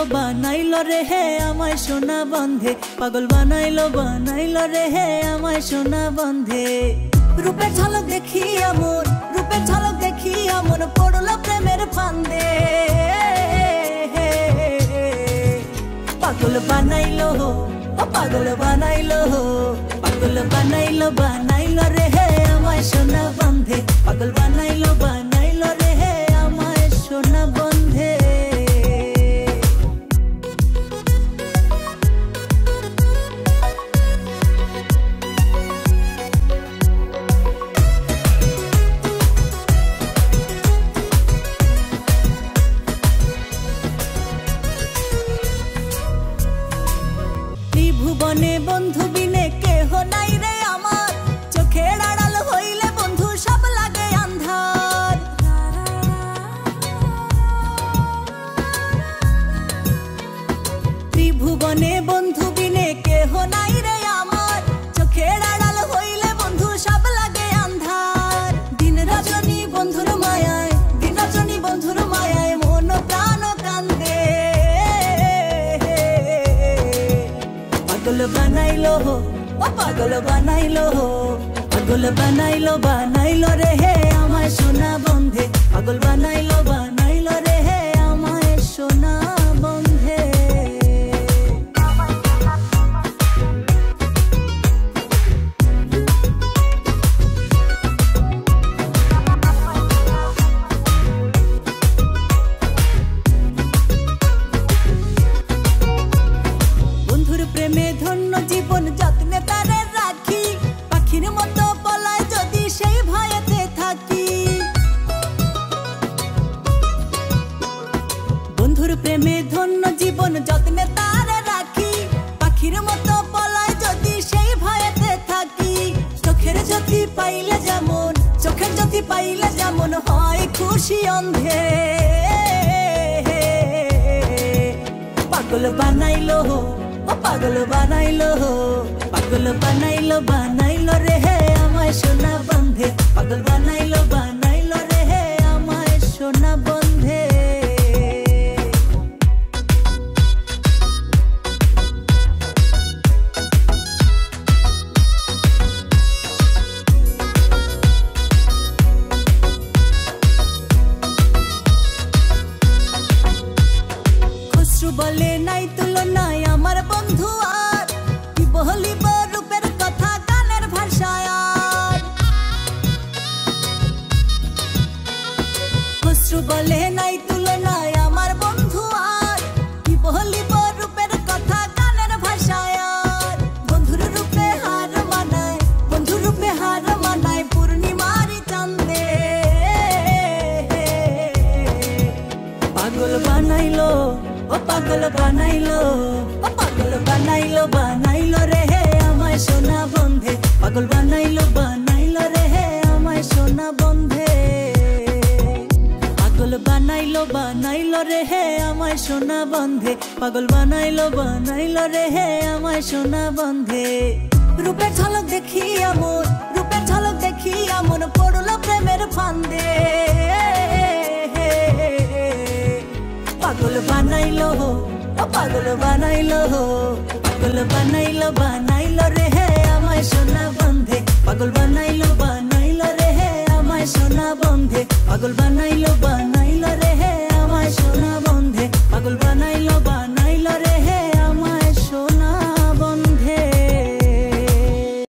বানাইলো রে হে আমায় সোনা বন্ধে, পাগল বানাইলো রে হে আমায় সোনা বন্ধে। রূপের ঝলক দেখিয়া মন, রূপের ঝলক দেখিয়া মন পড়লো প্রেমের ফান্দে। পাগল বানাইলো, ও পাগল বানাইলো, পাগল বানাইলো রে হে আমায় সোনা বন্ধে, পাগল বানাইলো রে হে আমায় সোনা বন্ধে। ত্রিভুবনে বন্ধু বিনে কেহ নাই রে আমার, চোখের আড়াল হইলে বন্ধু সব লাগে আন্ধার। ত্রিভুবনে বন্ধু বিনে কেহ নাই রে আমার, চোখের আড়াল হইলে বন্ধু সব লাগে আন্ধার। দিন রজনী বন্ধুর মায়ায়, দিন রজনী বন্ধুর মায়ায় মন প্রাণ কান্দে। পাগল বানাইলো, ও পাগল বানাইলো, পাগল বানাইলো রে হে আমায় সোনা বন্ধে, পাগল বানাইলো রে হে আমায় সোনা বন্ধে। বন্ধুর প্রেমে ধন্য জীবন যত্নে তারে রাখি, পাখির মতো পলায় যদি সেই ভয়েতে থাকি। বন্ধুর প্রেমে ধন্য জীবন যত্নে তারে রাখি, পাখির মতো পলায় যদি সেই ভয়েতে থাকি। চোখের জ্যোতি পাইলে যেমন, চোখের জ্যোতি পাইলে যেমন হয় খুশি অন্ধে। পাগল বানাইলো, ও পাগল বানাইলো, পাগল বানাইলো রে হে আমায় সোনা বন্ধে, পাগল বানাইলো রে হে আমায় সোনা বন্ধে। খুশরু বলে নাই তুলনায় আমার বন্ধু আর, কি বলিব রূপের কথা গানের ভাষায় আর। খুশরু বলে নাই তুলনায় আমার বন্ধু আর, কি বলিব রূপের কথা গানের ভাষায় আর। বন্ধুর রূপে হার মানায়, বন্ধুর রূপে হার মানায় পূর্ণিমারি চাঁদে। পাগল বানাইলো, ও পাগল বানাইলো, ও পাগল বানাইলো রে হে আমায় সোনা বন্ধে, পাগল বানাইলো রে হে আমায় সোনা বন্ধে। পাগল বানাইলো রে হে আমায় সোনা বন্ধে, পাগল বানাইলো রে হে আমায় সোনা বন্ধে। রূপের ঝলক দেখিয়া মন, রূপের ঝলক দেখিয়া মন পড়লো প্রেমের ফান্দে। পাগল বানাইলো, ও পাগল বানাইলো, পাগল বানাইলো রে হে আমায় সোনা বন্ধে, পাগল বানাইলো রে হে আমায় সোনা বন্ধে, পাগল বানাইলো